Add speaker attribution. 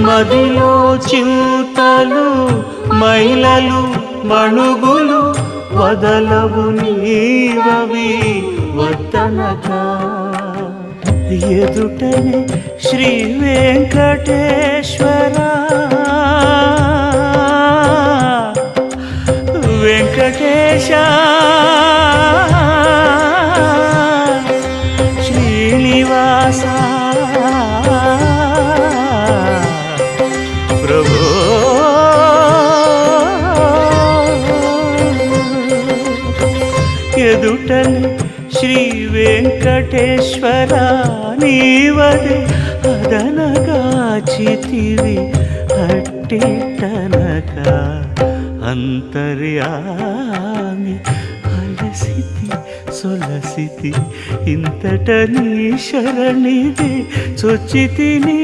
Speaker 1: మదిలో చింతలు మైలలు మణుగులు వదలవు నీవవి వద్దనగా ఎదుటనే శ్రీ వెంకటేశ్వర వెంకటేశ శ్రీనివాస ప్రభో ఎదుటనే శ్రీ వెంకటేశ్వర నీవదే అదనగాచితివి అట్టిటనగా అంతర్యామి అలసితి సొలసితి ఇంతట నీ శరణిదే చొచ్చితిని